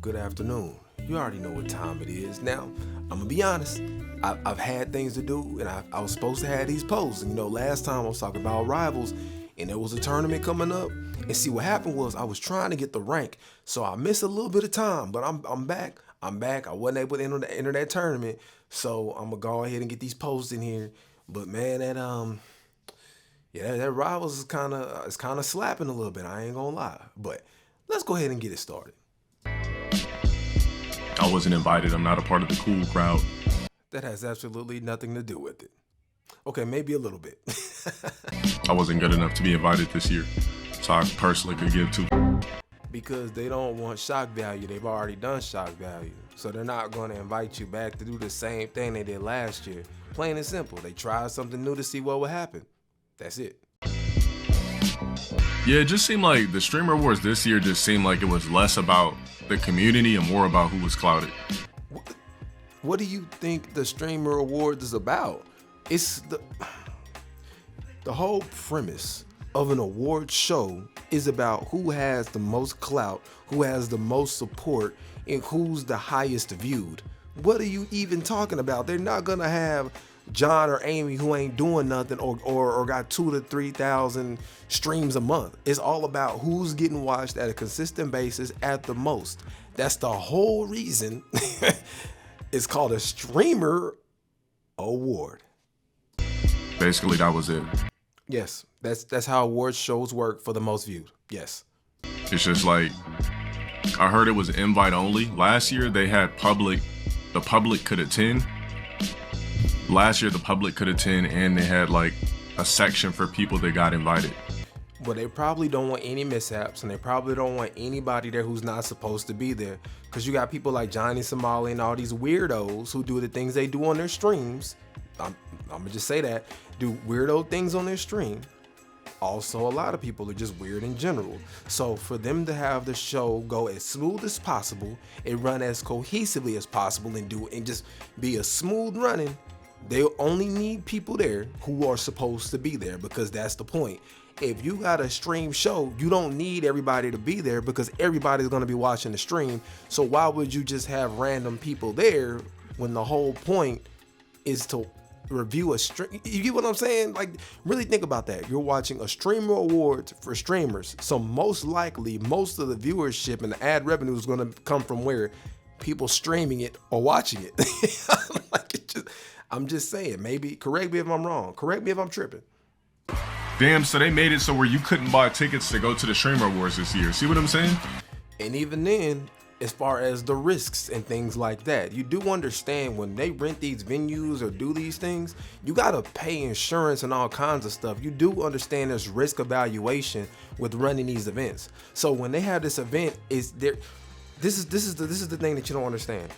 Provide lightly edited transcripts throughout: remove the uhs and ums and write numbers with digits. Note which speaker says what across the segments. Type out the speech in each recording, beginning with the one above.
Speaker 1: good afternoon. You already know what time it is. Now, I'm gonna be honest. I've had things to do, and I was supposed to have these posts. And last time I was talking about rivals, and there was a tournament coming up. And see, what happened was I was trying to get the rank, so I missed a little bit of time. But I'm back. I'm back. I wasn't able to enter that tournament, so I'm gonna go ahead and get these posts in here. But man, that rivals is kind of slapping a little bit. I ain't gonna lie. But let's go ahead and get it started.
Speaker 2: I wasn't invited. I'm not a part of the cool crowd.
Speaker 1: That has absolutely nothing to do with it. Okay, maybe a little bit.
Speaker 2: I wasn't good enough to be invited this year, so I personally could give to.
Speaker 1: Because they don't want shock value. They've already done shock value. So they're not going to invite you back to do the same thing they did last year. Plain and simple. They tried something new to see what would happen. That's it.
Speaker 2: Yeah, it just seemed like the Streamer Awards this year just seemed like it was less about the community and more about who was clouded.
Speaker 1: What do you think the Streamer Awards is about? It's the whole premise of an award show is about who has the most clout, who has the most support, and who's the highest viewed. What are you even talking about? They're not gonna have John or Amy who ain't doing nothing or got 2,000 to 3,000 streams a month. It's all about who's getting watched at a consistent basis at the most. That's the whole reason it's called a Streamer Award.
Speaker 2: Basically, that was it.
Speaker 1: Yes, that's how award shows work for the most viewed. Yes.
Speaker 2: It's just like, I heard it was invite only. Last year they had the public could attend. Last year the public could attend, and they had like a section for people that got invited.
Speaker 1: But they probably don't want any mishaps, and they probably don't want anybody there who's not supposed to be there. Because you got people like Johnny Somali and all these weirdos who do the things they do on their streams. I'm gonna just say that. Do weirdo things on their stream. Also, a lot of people are just weird in general. So for them to have the show go as smooth as possible and run as cohesively as possible and just be a smooth running, they only need people there who are supposed to be there, because that's the point. If you got a stream show, you don't need everybody to be there because everybody's going to be watching the stream. So why would you just have random people there when the whole point is to review a stream? You get what I'm saying? Like, really think about that. You're watching a Streamer Awards for streamers. So most likely, most of the viewership and the ad revenue is going to come from where? People streaming it or watching it. I'm just saying, maybe, correct me if I'm wrong. Correct me if I'm tripping.
Speaker 2: Damn, so they made it so where you couldn't buy tickets to go to the Streamer Awards this year. See what I'm saying?
Speaker 1: And even then, as far as the risks and things like that, you do understand when they rent these venues or do these things, you gotta pay insurance and all kinds of stuff. You do understand there's risk evaluation with running these events. So when they have this event, this is the thing that you don't understand.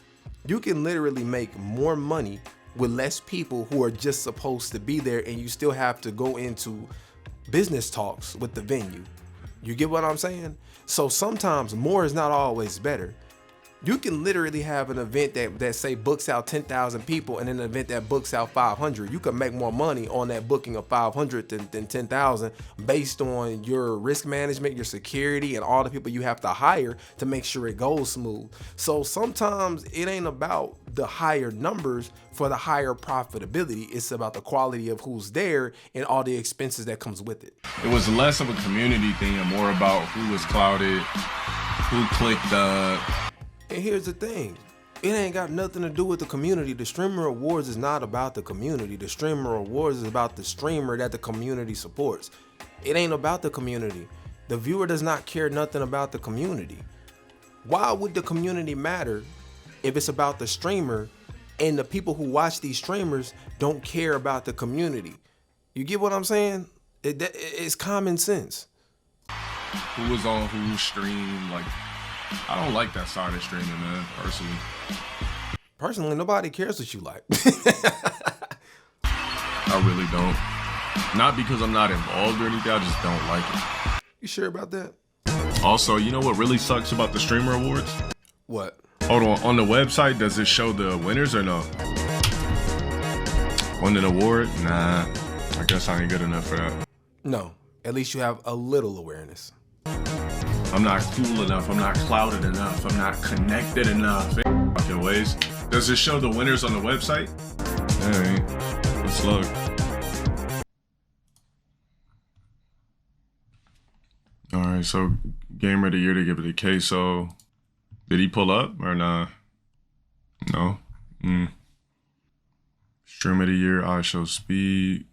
Speaker 1: You can literally make more money with less people who are just supposed to be there, and you still have to go into business talks with the venue. You get what I'm saying? So sometimes more is not always better. You can literally have an event that say books out 10,000 people, and an event that books out 500. You can make more money on that booking of 500 than 10,000 based on your risk management, your security, and all the people you have to hire to make sure it goes smooth. So sometimes it ain't about the higher numbers for the higher profitability. It's about the quality of who's there and all the expenses that comes with it.
Speaker 2: It was less of a community thing and more about who was clouded, who clicked
Speaker 1: And here's the thing, it ain't got nothing to do with the community. The Streamer Awards is not about the community. The Streamer Awards is about the streamer that the community supports. It ain't about the community. The viewer does not care nothing about the community. Why would the community matter if it's about the streamer and the people who watch these streamers don't care about the community? You get what I'm saying? It's common sense.
Speaker 2: Who was on whose stream, like, I don't like that side of streaming, man, personally.
Speaker 1: Personally, nobody cares what you like.
Speaker 2: I really don't. Not because I'm not involved or anything, I just don't like it.
Speaker 1: You sure about that?
Speaker 2: Also, you know what really sucks about the Streamer Awards?
Speaker 1: What?
Speaker 2: Hold on the website, does it show the winners or no? Won an award? Nah, I guess I ain't good enough for that.
Speaker 1: No, at least you have a little awareness.
Speaker 2: I'm not cool enough. I'm not clouded enough. I'm not connected enough. Fucking ways. Does it show the winners on the website? Alright, let's look. Alright, so Gamer of the Year to give it a queso. Did he pull up or nah? No. Stream of the Year, I show speed.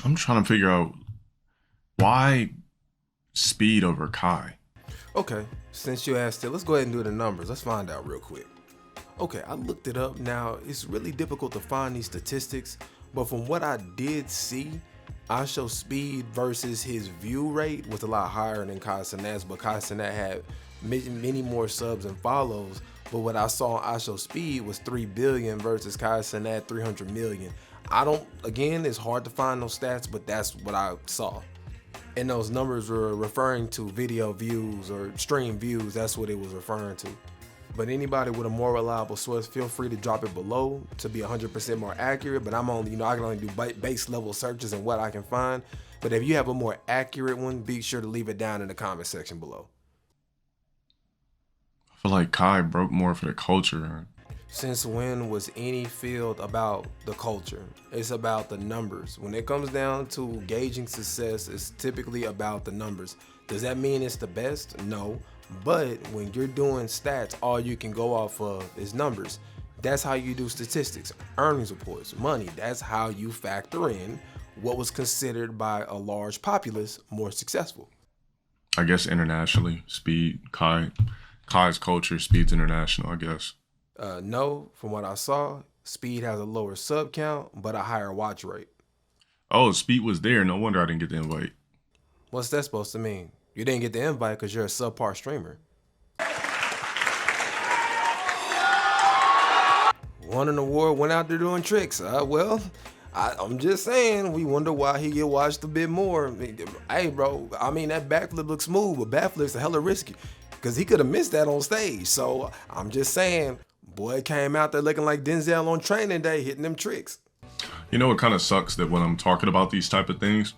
Speaker 2: I'm trying to figure out why speed over Kai.
Speaker 1: Okay, since you asked it, let's go ahead and do the numbers. Let's find out real quick. Okay, I looked it up. Now, it's really difficult to find these statistics, but from what I did see, I show speed versus his view rate was a lot higher than Kai Cenat's, but Kai Cenat had many more subs and follows. But what I saw on I show speed was 3 billion versus Kai Cenat 300 million. Again, it's hard to find those stats, but that's what I saw. And those numbers were referring to video views or stream views. That's what it was referring to. But anybody with a more reliable source, feel free to drop it below to be 100% more accurate. But I'm only, I can only do base level searches and what I can find. But if you have a more accurate one, be sure to leave it down in the comment section below.
Speaker 2: I feel like Kai broke more for the culture.
Speaker 1: Since when was any field about the culture? It's about the numbers. When it comes down to gauging success, it's typically about the numbers. Does that mean it's the best? No. But when you're doing stats, all you can go off of is numbers. That's how you do statistics, earnings reports, money. That's how you factor in what was considered by a large populace more successful.
Speaker 2: I guess internationally, speed, Kai's culture, speed's international, I guess.
Speaker 1: No, from what I saw, speed has a lower sub count, but a higher watch rate.
Speaker 2: Oh, speed was there. No wonder I didn't get the invite.
Speaker 1: What's that supposed to mean? You didn't get the invite because you're a subpar streamer. Won an award, went out there doing tricks. Well, I'm just saying, we wonder why he get watched a bit more. Hey, bro, I mean, that backflip looks smooth, but backflips are hella risky because he could have missed that on stage. So I'm just saying, boy came out there looking like Denzel on training day, hitting them tricks.
Speaker 2: You know, it kind of sucks that when I'm talking about these type of things,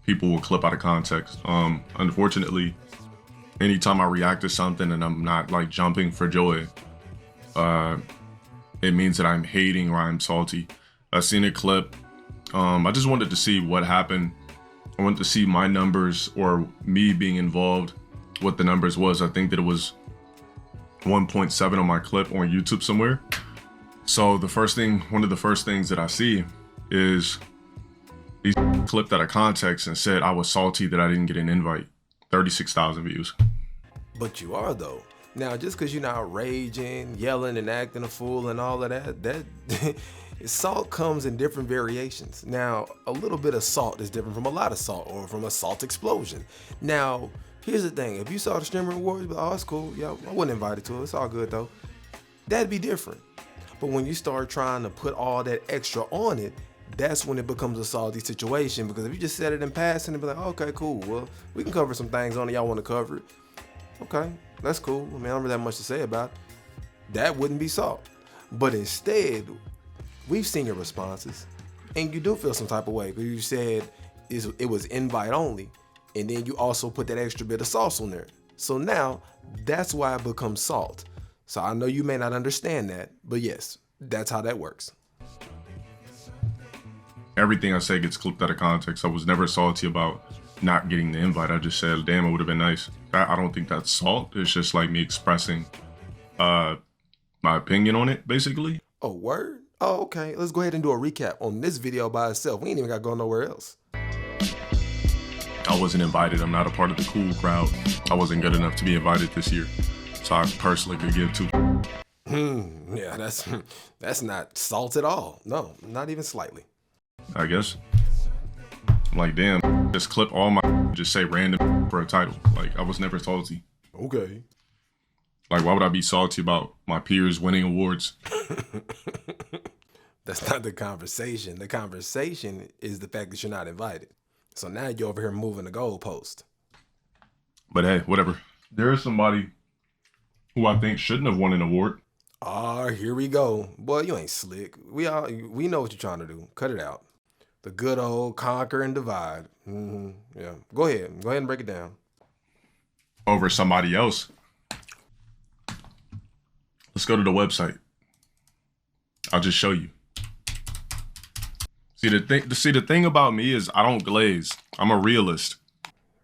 Speaker 2: people will clip out of context. Unfortunately, anytime I react to something and I'm not like jumping for joy, it means that I'm hating or I'm salty. I seen a clip. I just wanted to see what happened. I wanted to see my numbers or me being involved, what the numbers was. I think that it was 1.7 on my clip on YouTube somewhere. So one of the first things that I see is he clipped out of context and said I was salty that I didn't get an invite. 36,000 views.
Speaker 1: But you are though. Now, just because you're not raging, yelling, and acting a fool and all of that salt comes in different variations. Now, a little bit of salt is different from a lot of salt or from a salt explosion. Now, here's the thing. If you saw the Streamer Awards, you'd be like, oh, it's cool. Yeah, I wasn't invited to it. It's all good though. That'd be different. But when you start trying to put all that extra on it, that's when it becomes a salty situation, because if you just said it in passing and be like, okay, cool, well, we can cover some things on it, y'all want to cover it. Okay, that's cool. I mean, I don't really have much to say about it. That wouldn't be salt. But instead, we've seen your responses, and you do feel some type of way, because you said it was invite only, and then you also put that extra bit of sauce on there. So now, that's why it becomes salt. So I know you may not understand that, but yes, that's how that works.
Speaker 2: Everything I say gets clipped out of context. I was never salty about not getting the invite. I just said, damn, it would have been nice. I don't think that's salt. It's just like me expressing my opinion on it, basically.
Speaker 1: Oh, word? Oh, okay. Let's go ahead and do a recap on this video by itself. We ain't even got to go nowhere else.
Speaker 2: I wasn't invited. I'm not a part of the cool crowd. I wasn't good enough to be invited this year. So I personally could give two.
Speaker 1: Yeah, that's not salt at all. No, not even slightly.
Speaker 2: I guess. I'm like, damn, just clip all my, just say random for a title. Like, I was never salty.
Speaker 1: Okay.
Speaker 2: Like, why would I be salty about my peers winning awards?
Speaker 1: That's not the conversation. The conversation is the fact that you're not invited. So now you're over here moving the goalpost.
Speaker 2: But hey, whatever. There is somebody who I think shouldn't have won an award.
Speaker 1: Here we go. Boy, you ain't slick. We know what you're trying to do. Cut it out. The good old conquer and divide. Yeah. Go ahead and break it down.
Speaker 2: over somebody else. Let's go to the website. I'll just show you. See, the thing about me is I don't glaze. I'm a realist.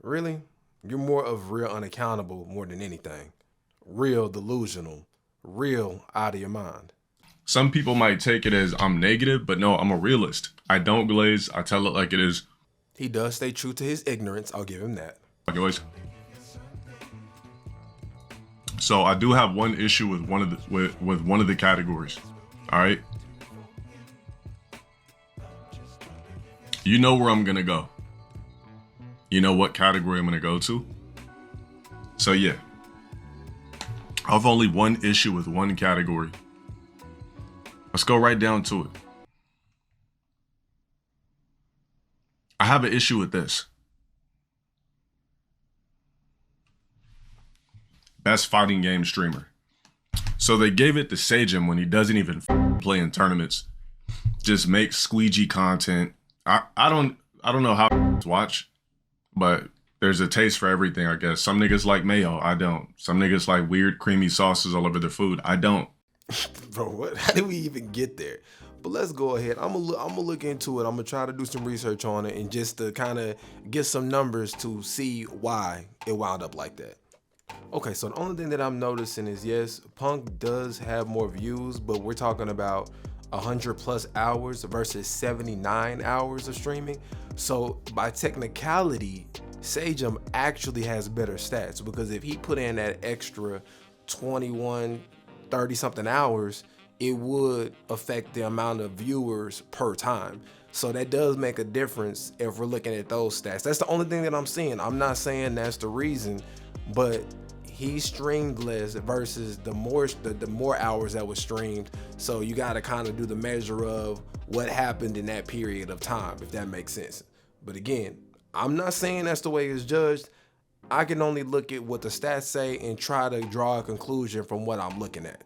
Speaker 1: Really? You're more of real unaccountable more than anything. Real delusional. Real out of your mind.
Speaker 2: Some people might take it as I'm negative, but no, I'm a realist. I don't glaze. I tell it like it is.
Speaker 1: He does stay true to his ignorance. I'll give him that.
Speaker 2: Anyways. So I do have one issue with one of the categories. All right. You know where I'm gonna go. You know what category I'm gonna go to. So yeah, I've only one issue with one category. Let's go right down to it. I have an issue with this. Best fighting game streamer. So they gave it to Sajum when he doesn't even play in tournaments. Just makes squeegee content. I don't know how to watch, but there's a taste for everything, I guess. Some niggas like mayo, I don't. Some niggas like weird creamy sauces all over their food, I don't.
Speaker 1: Bro, what? How did we even get there? But let's go ahead. I'm gonna look into it. I'm gonna try to do some research on it and just to kind of get some numbers to see why it wound up like that. Okay, so the only thing that I'm noticing is, yes, Punk does have more views, but we're talking about 100+ hours versus 79 hours of streaming. So by technicality, Sajum actually has better stats, because if he put in that extra 21, 30 something hours, it would affect the amount of viewers per time. So that does make a difference if we're looking at those stats. That's the only thing that I'm seeing. I'm not saying that's the reason, but he streamed less versus the more hours that was streamed. So you got to kind of do the measure of what happened in that period of time, if that makes sense. But again, I'm not saying that's the way it's judged. I can only look at what the stats say and try to draw a conclusion from what I'm looking at.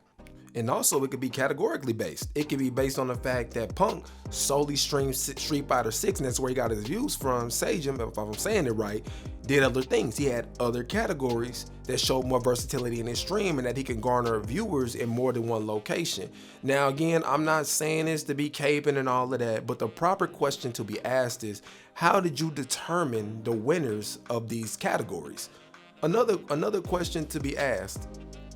Speaker 1: And also, it could be categorically based. It could be based on the fact that Punk solely streams Street Fighter 6, and that's where he got his views from. Sajum, if I'm saying it right, did other things. He had other categories that showed more versatility in his stream and that he can garner viewers in more than one location. Now, again, I'm not saying this to be caping and all of that, but the proper question to be asked is, how did you determine the winners of these categories? Another question to be asked,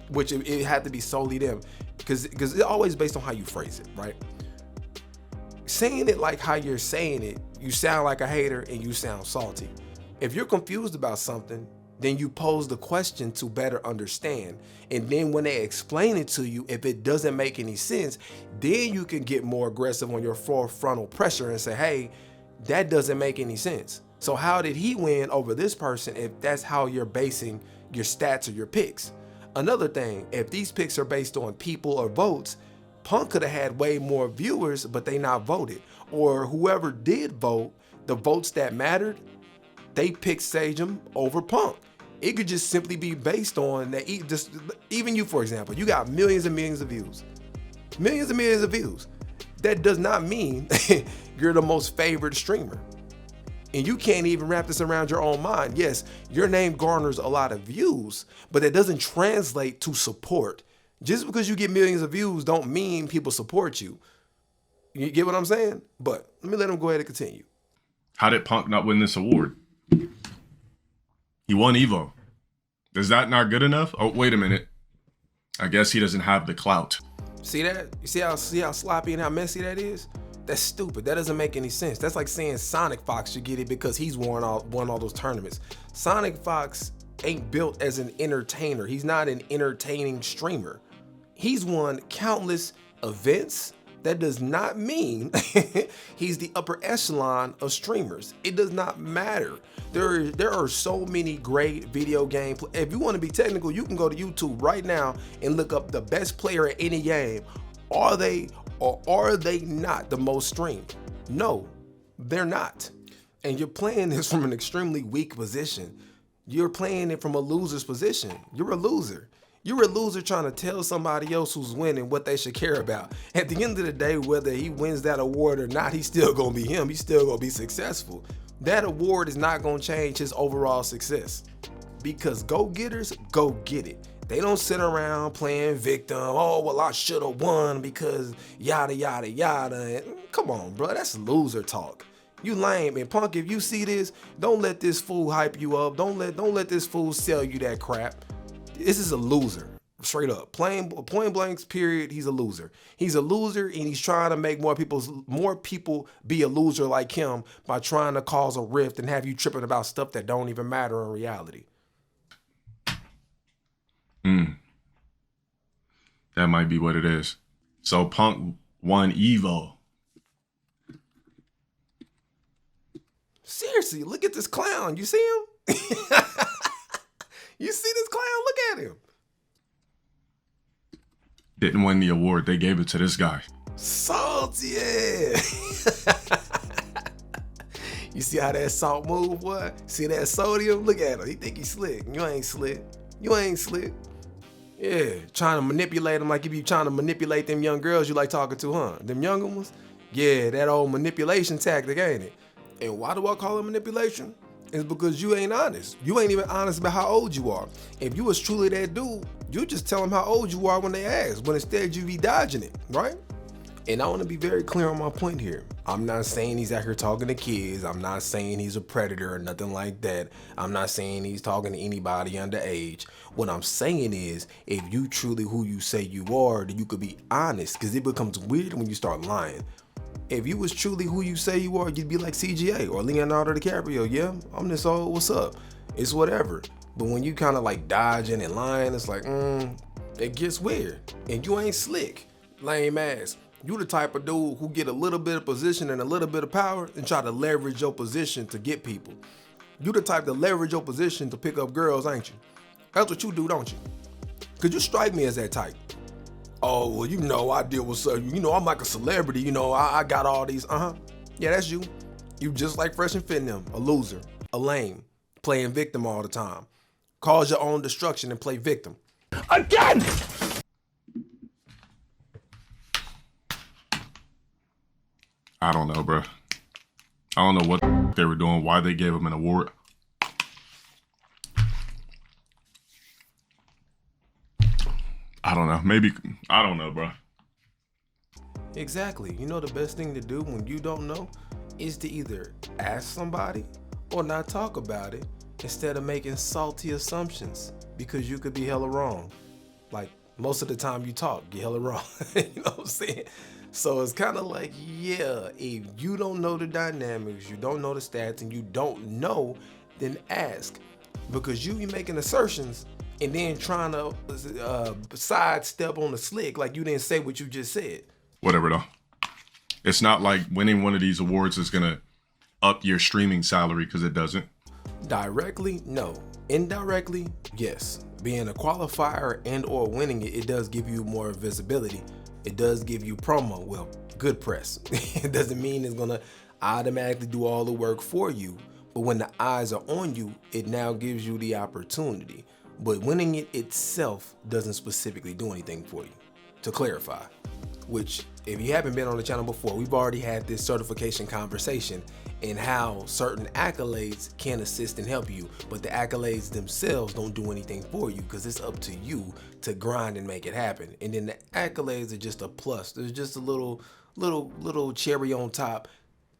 Speaker 1: which it had to be solely them, because it's always based on how you phrase it, right? Saying it like how you're saying it, you sound like a hater and you sound salty. If you're confused about something, then you pose the question to better understand. And then when they explain it to you, if it doesn't make any sense, then you can get more aggressive on your frontal pressure and say, hey, that doesn't make any sense. So how did he win over this person if that's how you're basing your stats or your picks? Another thing, if these picks are based on people or votes, Punk could have had way more viewers, but they not voted. Or whoever did vote, the votes that mattered, they picked Sajum over Punk. It could just simply be based on that. Even you, for example, you got millions and millions of views. Millions and millions of views. That does not mean you're the most favored streamer. And you can't even wrap this around your own mind. Yes, your name garners a lot of views, but that doesn't translate to support. Just because you get millions of views don't mean people support you. You get what I'm saying? But let me let him go ahead and continue.
Speaker 2: How did Punk not win this award? He won Evo. Is that not good enough? Oh, wait a minute. I guess he doesn't have the clout.
Speaker 1: See that? You see how sloppy and how messy that is? That's stupid. That doesn't make any sense. That's like saying Sonic Fox should get it because he's won all those tournaments. Sonic Fox ain't built as an entertainer. He's not an entertaining streamer. He's won countless events. That does not mean he's the upper echelon of streamers. It does not matter. There are so many great video game. If you want to be technical, you can go to YouTube right now and look up the best player at any game. Are they or are they not the most streamed? No, they're not. And you're playing this from an extremely weak position. You're playing it from a loser's position. You're a loser. You're a loser trying to tell somebody else who's winning what they should care about. At the end of the day, whether he wins that award or not, he's still gonna be him. He's still gonna be successful. That award is not gonna change his overall success. because go-getters go get it. They don't sit around playing victim. Oh, well, I should have won because yada, yada, yada. Come on, bro. That's loser talk. You lame. And Punk, if you see this, don't let this fool hype you up. Don't let this fool sell you that crap. This is a loser. Straight up. Point blanks, period. He's a loser. He's a loser, and he's trying to make more people be a loser like him by trying to cause a rift and have you tripping about stuff that don't even matter in reality.
Speaker 2: That might be what it is. So Punk won Evo.
Speaker 1: Seriously, look at this clown. You see him? You see this clown? Look at him.
Speaker 2: Didn't win the award. They gave it to this guy.
Speaker 1: Salty, yeah. You see how that salt move, boy? See that sodium? Look at him. He think he's slick. You ain't slick. You ain't slick. Yeah, trying to manipulate them like you be trying to manipulate them young girls you like talking to, huh? Them younger ones? Yeah, that old manipulation tactic, ain't it? And why do I call it manipulation? It's because you ain't honest. You ain't even honest about how old you are. If you was truly that dude, you just tell them how old you are when they ask, but instead you be dodging it, right? And I want to be very clear on my point here. I'm not saying he's out here talking to kids. I'm not saying he's a predator or nothing like that. I'm not saying he's talking to anybody underage. What I'm saying is, if you truly who you say you are, then you could be honest, because it becomes weird when you start lying. If you was truly who you say you are, you'd be like CGA or Leonardo DiCaprio. Yeah, I'm this old, what's up? It's whatever. But when you kind of like dodging and lying, it's like, it gets weird. And you ain't slick, lame ass. You the type of dude who get a little bit of position and a little bit of power and try to leverage your position to get people. You the type to leverage your position to pick up girls, ain't you? That's what you do, don't you? Cause you strike me as that type. Oh, well, you know, I deal with certain, you know, I'm like a celebrity, you know, I got all these, Yeah, that's you. You just like Fresh and Fit and them, a loser, a lame, playing victim all the time. Cause your own destruction and play victim. Again!
Speaker 2: I don't know, bro. I don't know what they were doing, why they gave him an award. I don't know. Maybe, I don't know, bro.
Speaker 1: Exactly. You know the best thing to do when you don't know is to either ask somebody or not talk about it instead of making salty assumptions, because you could be hella wrong. Like most of the time you talk, you're hella wrong. You know what I'm saying? So it's kind of like, yeah, if you don't know the dynamics, you don't know the stats, and you don't know, then ask. Because you be making assertions and then trying to sidestep on the slick like you didn't say what you just said.
Speaker 2: Whatever though. It's not like winning one of these awards is gonna up your streaming salary, because it doesn't.
Speaker 1: Directly, no. Indirectly, yes. Being a qualifier and or winning it, it does give you more visibility. It does give you promo, well, good press. It doesn't mean it's gonna automatically do all the work for you, but when the eyes are on you, it now gives you the opportunity. But winning it itself doesn't specifically do anything for you, to clarify. Which, if you haven't been on the channel before, we've already had this certification conversation and how certain accolades can assist and help you, but the accolades themselves don't do anything for you, because it's up to you to grind and make it happen. And then the accolades are just a plus. There's just a little cherry on top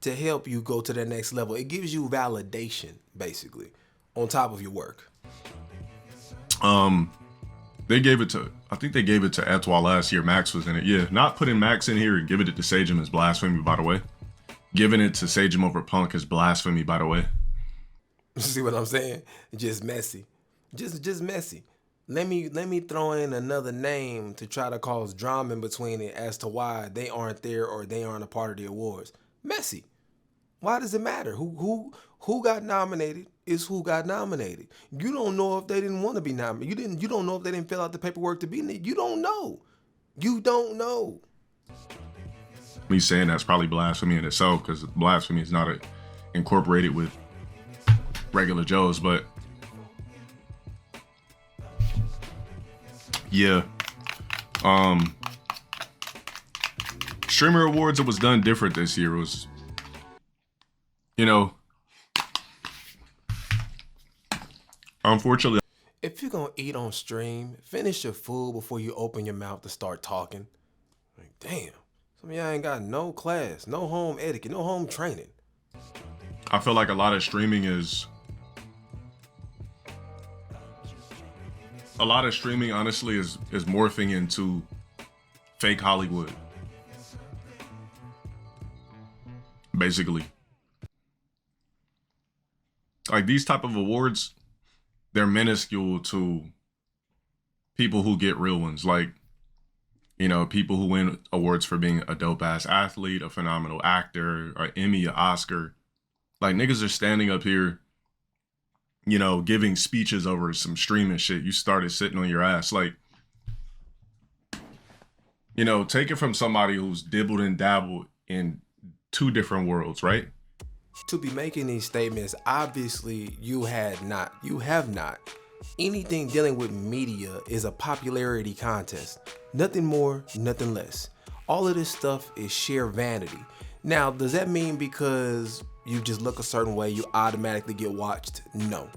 Speaker 1: to help you go to the next level. It gives you validation, basically, on top of your work.
Speaker 2: They gave it to, I think they gave it to Etoile last year. Max was in it. Yeah, not putting Max in here and giving it to Sagem is blasphemy, by the way. Giving it to Sagem over Punk is blasphemy, by the way.
Speaker 1: See what I'm saying? Just messy. Just messy. Let me throw in another name to try to cause drama in between it as to why they aren't there or they aren't a part of the awards. Messy. Why does it matter? Who got nominated is who got nominated. You don't know if they didn't want to be nominated. You don't know if they didn't fill out the paperwork to be named. You don't know. You don't know.
Speaker 2: Me saying that's probably blasphemy in itself, because blasphemy is not incorporated with regular Joes, but yeah. Streamer Awards, it was done different this year. It was, you know, Unfortunately,
Speaker 1: If you're gonna eat on stream, finish your food before you open your mouth to start talking. Like, damn, some of y'all ain't got no class, no home etiquette, no home training.
Speaker 2: I feel like a lot of streaming honestly is morphing into fake Hollywood. Basically. Like these type of awards, they're minuscule to people who get real ones. Like, you know, people who win awards for being a dope ass athlete, a phenomenal actor, an Emmy, an Oscar. Like niggas are standing up here, you know, giving speeches over some streaming shit. You started sitting on your ass. Like, you know, take it from somebody who's dibbled and dabbled in 2 different worlds, right?
Speaker 1: To be making these statements, obviously you have not. Anything dealing with media is a popularity contest. Nothing more, nothing less. All of this stuff is sheer vanity. Now, does that mean because you just look a certain way, you automatically get watched? No.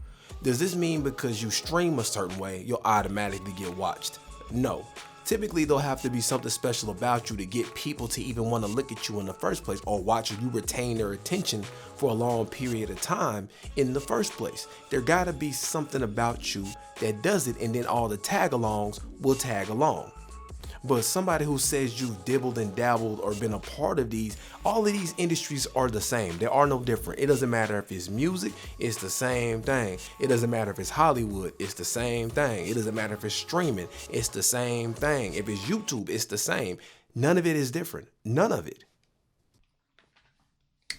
Speaker 1: Does this mean because you stream a certain way, you'll automatically get watched? No. Typically, there'll have to be something special about you to get people to even want to look at you in the first place or watch you retain their attention for a long period of time in the first place. There gotta be something about you that does it, and then all the tag-alongs will tag along. But somebody who says you've dibbled and dabbled or been a part of these, all of these industries are the same. They are no different. It doesn't matter if it's music, it's the same thing. It doesn't matter if it's Hollywood, it's the same thing. It doesn't matter if it's streaming, it's the same thing. If it's YouTube, it's the same. None of it is different. None of it.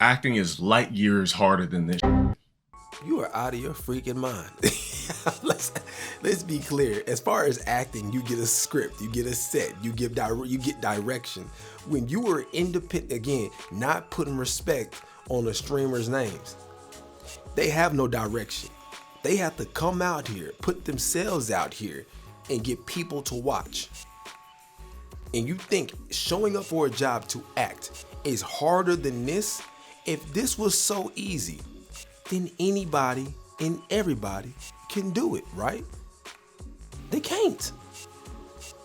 Speaker 2: Acting is light years harder than this.
Speaker 1: You are out of your freaking mind. Let's be clear. As far as acting, you get a script, you get a set, you get direction. When you are independent, again, not putting respect on the streamers' names, they have no direction. They have to come out here, put themselves out here, and get people to watch. And you think showing up for a job to act is harder than this? If this was so easy, then anybody and everybody can do it, right? They can't.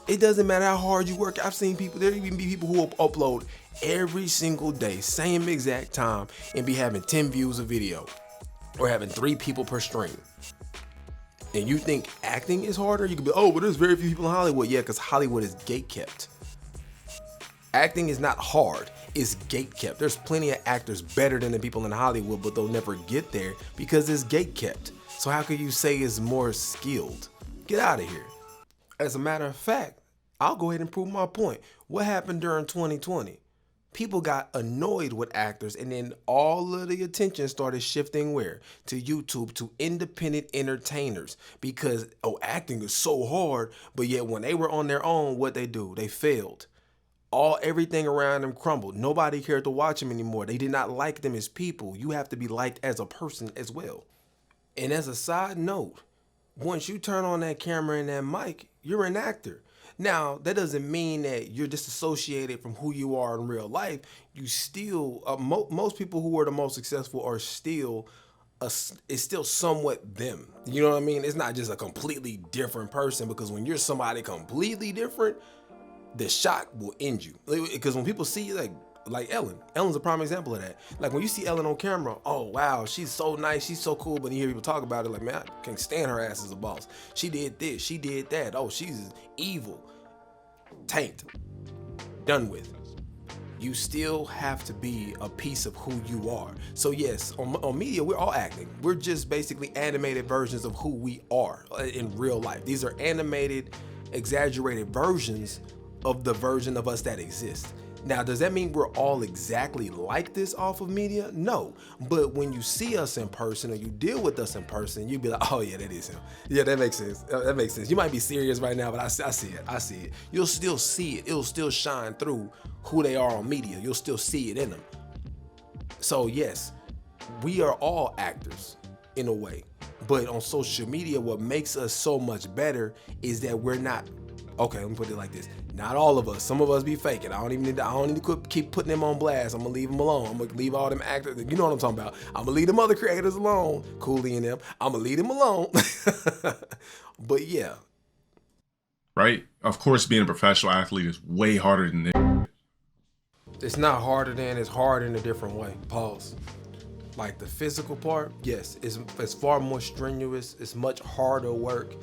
Speaker 1: It doesn't matter how hard you work. I've seen people, there even be people who will upload every single day, same exact time, and be having 10 views a video or having 3 people per stream. And you think acting is harder? You could be, oh, but there's very few people in Hollywood. Yeah, because Hollywood is gatekept. Acting is not hard, it's gatekept. There's plenty of actors better than the people in Hollywood, but they'll never get there because it's gatekept. So how could you say it's more skilled? Get out of here. As a matter of fact, I'll go ahead and prove my point. What happened during 2020? People got annoyed with actors, and then all of the attention started shifting where? To YouTube, to independent entertainers, because acting is so hard, but yet when they were on their own, what they do? They failed. Everything around them crumbled. Nobody cared to watch them anymore. They did not like them as people. You have to be liked as a person as well. And as a side note, once you turn on that camera and that mic, you're an actor. Now, that doesn't mean that you're disassociated from who you are in real life. You still, most people who are the most successful are still, it's still somewhat them. You know what I mean? It's not just a completely different person, because when you're somebody completely different, the shock will end you. Because when people see you, like Ellen's a prime example of that. Like when you see Ellen on camera, oh wow, she's so nice, she's so cool, but you hear people talk about it like, man, I can't stand her ass as a boss. She did this, she did that. Oh, she's evil. Taint. Done with. You still have to be a piece of who you are. So yes, on media, we're all acting. We're just basically animated versions of who we are in real life. These are animated, exaggerated versions of the version of us that exists. Now, does that mean we're all exactly like this off of media? No. But when you see us in person or you deal with us in person, you'd be like, oh yeah, that is him. Yeah, that makes sense. That makes sense. You might be serious right now, but I see it. I see it. You'll still see it. It'll still shine through who they are on media. You'll still see it in them. So yes, we are all actors in a way. But on social media, what makes us so much better is that we're not Okay, let me put it like this. Not all of us. Some of us be faking. I don't need to keep putting them on blast. I'm gonna leave them alone. I'm gonna leave all them actors. You know what I'm talking about. I'm gonna leave them other creators alone. Cooley and them. I'm gonna leave them alone. But yeah.
Speaker 2: Right? Of course, being a professional athlete is way harder than this.
Speaker 1: It's not harder than, it's hard in a different way. Pause. Like the physical part, yes, it's far more strenuous. It's much harder work,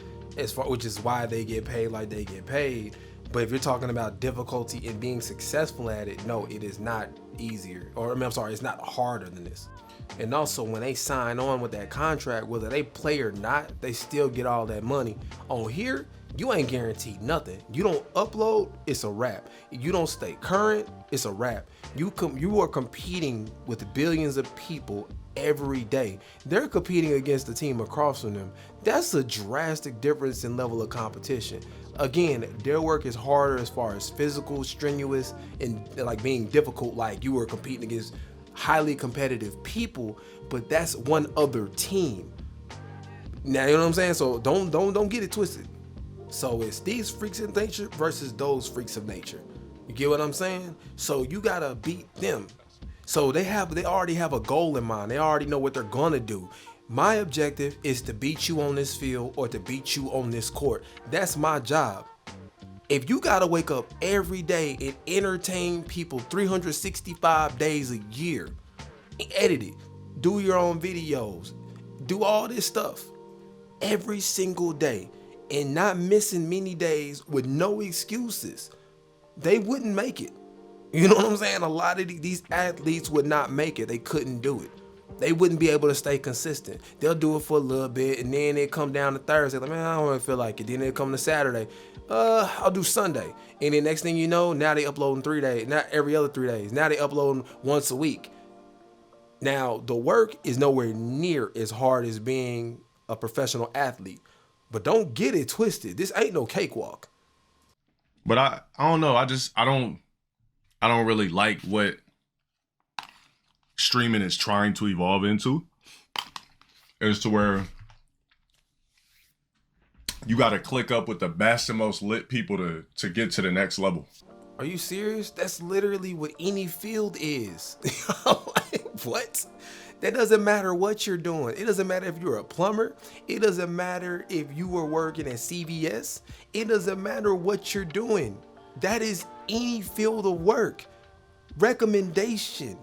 Speaker 1: which is why they get paid like they get paid. But if you're talking about difficulty in being successful at it, no, it is not easier. Or I'm sorry, it's not harder than this. And also, when they sign on with that contract, whether they play or not, they still get all that money. On here, you ain't guaranteed nothing. You don't upload, it's a wrap. You don't stay current, it's a wrap. You are competing with billions of people every day. They're competing against the team across from them. That's a drastic difference in level of competition. Again, their work is harder as far as physical, strenuous, and like being difficult. Like you were competing against highly competitive people, but that's one other team. Now you know what I'm saying? So don't get it twisted. So it's these freaks of nature versus those freaks of nature. You get what I'm saying? So you gotta beat them. So they already have a goal in mind. They already know what they're gonna do. My objective is to beat you on this field or to beat you on this court. That's my job. If you gotta wake up every day and entertain people 365 days a year, edit it, do your own videos, do all this stuff every single day, and not missing many days with no excuses, they wouldn't make it. You know what I'm saying? A lot of these athletes would not make it. They couldn't do it. They wouldn't be able to stay consistent. They'll do it for a little bit, and then they come down to Thursday. Like, man, I don't really feel like it. Then they come to Saturday. I'll do Sunday. And then next thing you know, now they uploading 3 days, not every other 3 days. Now they uploading once a week. Now, the work is nowhere near as hard as being a professional athlete. But don't get it twisted. This ain't no cakewalk.
Speaker 2: But I don't know. I don't really like what streaming is trying to evolve into. Is to where you got to click up with the best and most lit people to get to the next level.
Speaker 1: Are you serious? That's literally what any field is. Like, what? That doesn't matter what you're doing. It doesn't matter if you're a plumber. It doesn't matter if you were working at CVS. It doesn't matter what you're doing. That is any field of work. Recommendation.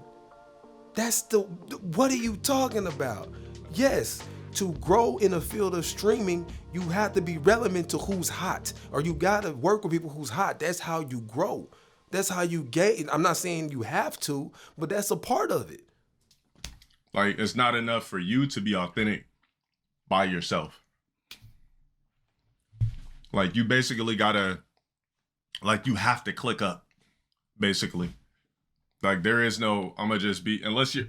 Speaker 1: What are you talking about? Yes, to grow in a field of streaming, you have to be relevant to who's hot, or you gotta work with people who's hot. That's how you grow. That's how you gain. I'm not saying you have to, but that's a part of it.
Speaker 2: Like, it's not enough for you to be authentic by yourself. Like, you basically gotta, like, you have to click up, basically. Like, there is no, I'm gonna just be, unless you're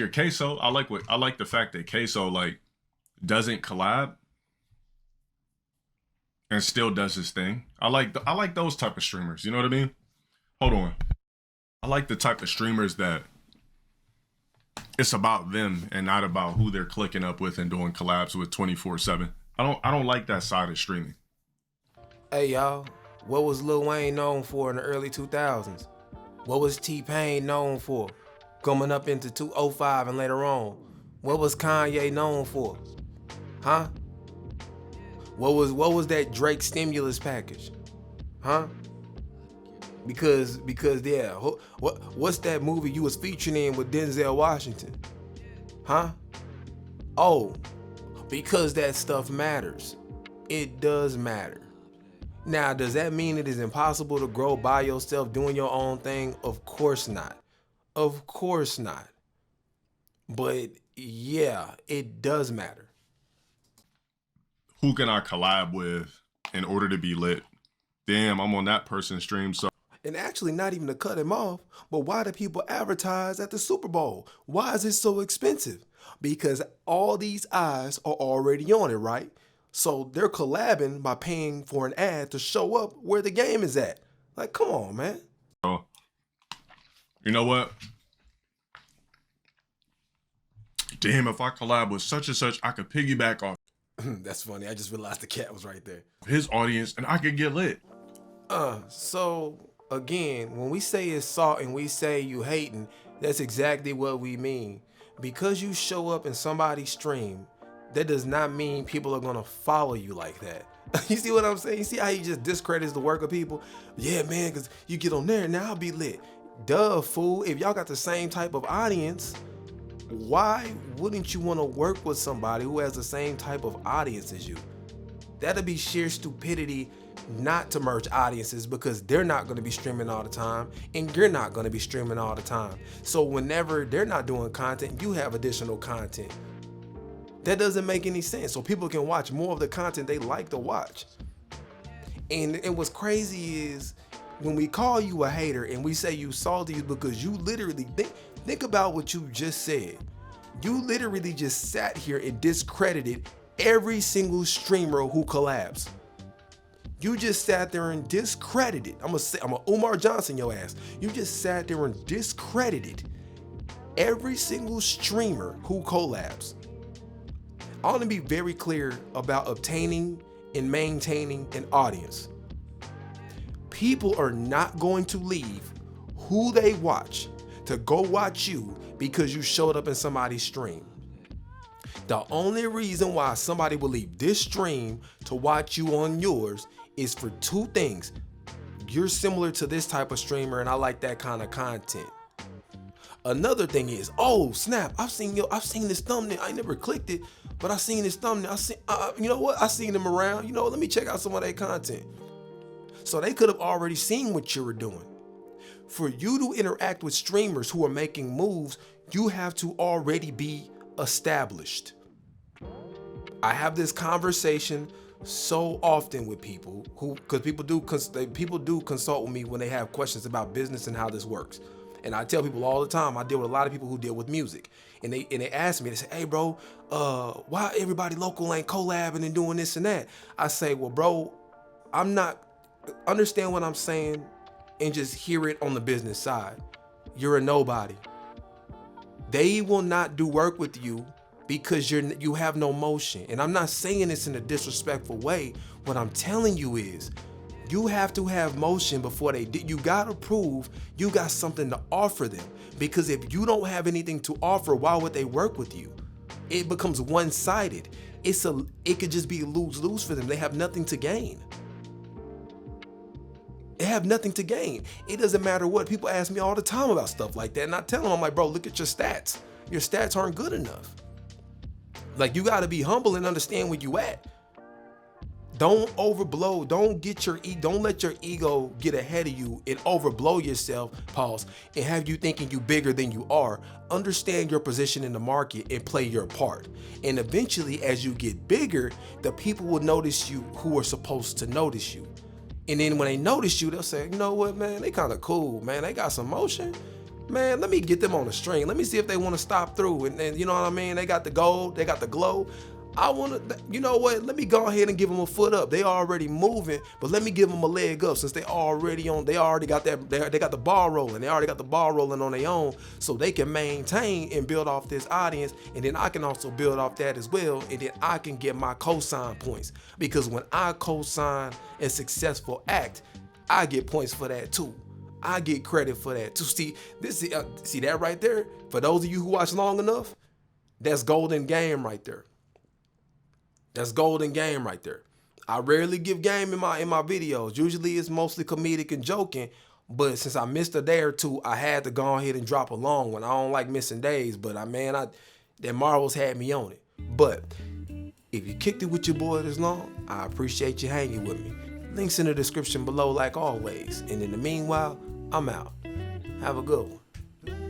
Speaker 2: Queso. I like the fact that Queso, like, doesn't collab and still does his thing. I like those type of streamers. You know what I mean? Hold on. I like the type of streamers that it's about them and not about who they're clicking up with and doing collabs with 24/7. I don't like that side of streaming.
Speaker 1: Hey y'all, what was Lil Wayne known for in the early 2000s? What was T-Pain known for? Coming up into 2005 and later on. What was Kanye known for? Huh? What was that Drake stimulus package? Huh? Because yeah, what's that movie you was featuring in with Denzel Washington? Huh? Oh, because that stuff matters. It does matter. Now, does that mean it is impossible to grow by yourself doing your own thing? Of course not. Of course not. But yeah, it does matter.
Speaker 2: Who can I collab with in order to be lit? Damn, I'm on that person's stream, so.
Speaker 1: And actually, not even to cut him off, but why do people advertise at the Super Bowl? Why is it so expensive? Because all these eyes are already on it, right? So they're collabing by paying for an ad to show up where the game is at. Like, come on, man.
Speaker 2: Oh, you know what? Damn, if I collab with such and such, I could piggyback off.
Speaker 1: That's funny. I just realized the cat was right there.
Speaker 2: His audience, and I could get lit.
Speaker 1: So again, when we say it's salt and we say you hating, that's exactly what we mean. Because you show up in somebody's stream, that does not mean people are gonna follow you like that. You see what I'm saying? You see how he just discredits the work of people? Yeah, man, because you get on there, now I'll be lit. Duh, fool. If y'all got the same type of audience, why wouldn't you want to work with somebody who has the same type of audience as you? That'd be sheer stupidity not to merge audiences, because they're not going to be streaming all the time and you're not going to be streaming all the time. So whenever they're not doing content, you have additional content. That doesn't make any sense. So people can watch more of the content they like to watch. And what's crazy is when we call you a hater and we say you salty, is because you literally think about what you just said. You literally just sat here and discredited every single streamer who collabs. You just sat there and discredited. I'm a Umar Johnson your ass. You just sat there and discredited every single streamer who collabs. I want to be very clear about obtaining and maintaining an audience. People are not going to leave who they watch to go watch you because you showed up in somebody's stream. The only reason why somebody will leave this stream to watch you on yours is for two things. You're similar to this type of streamer and I like that kind of content. Another thing is, oh snap, I've seen this thumbnail. I never clicked it, but I seen this thumbnail. You know what? I seen them around. You know, let me check out some of their content. So they could have already seen what you were doing. For you to interact with streamers who are making moves, you have to already be established. I have this conversation so often with people because people do consult with me when they have questions about business and how this works. And I tell people all the time, I deal with a lot of people who deal with music, and they ask me, they say, hey bro, why everybody local ain't collabing and doing this and that? I say, well bro, understand what I'm saying and just hear it on the business side. You're a nobody. They will not do work with you because you have no motion. And I'm not saying this in a disrespectful way. What I'm telling you is you have to have motion before they do. You gotta prove you got something to offer them, because if you don't have anything to offer, why would they work with you? It becomes one-sided. It could just be lose-lose for them. They have nothing to gain. They have nothing to gain. It doesn't matter what. People ask me all the time about stuff like that, and I tell them, I'm like, bro, look at your stats. Your stats aren't good enough. Like, you gotta be humble and understand where you at. Don't overblow. Don't let your ego get ahead of you and overblow yourself, pause, and have you thinking you bigger than you are. Understand your position in the market and play your part. And eventually, as you get bigger, the people will notice you who are supposed to notice you. And then when they notice you, they'll say, you know what, man, they kind of cool, man. They got some motion. Man, let me get them on the string. Let me see if they want to stop through. And you know what I mean? They got the gold, they got the glow. I want to, you know what? Let me go ahead and give them a foot up. They already moving, but let me give them a leg up since they already got that, they got the ball rolling. They already got the ball rolling on their own, so they can maintain and build off this audience. And then I can also build off that as well. And then I can get my cosign points, because when I cosign a successful act, I get points for that too. I get credit for that too. See that right there? For those of you who watch long enough, that's golden game right there. That's golden game right there. I rarely give game in my videos. Usually it's mostly comedic and joking, but since I missed a day or two, I had to go ahead and drop a long one. I don't like missing days, but that Marvels had me on it. But if you kicked it with your boy this long, I appreciate you hanging with me. Links in the description below like always. And in the meanwhile, I'm out. Have a good one.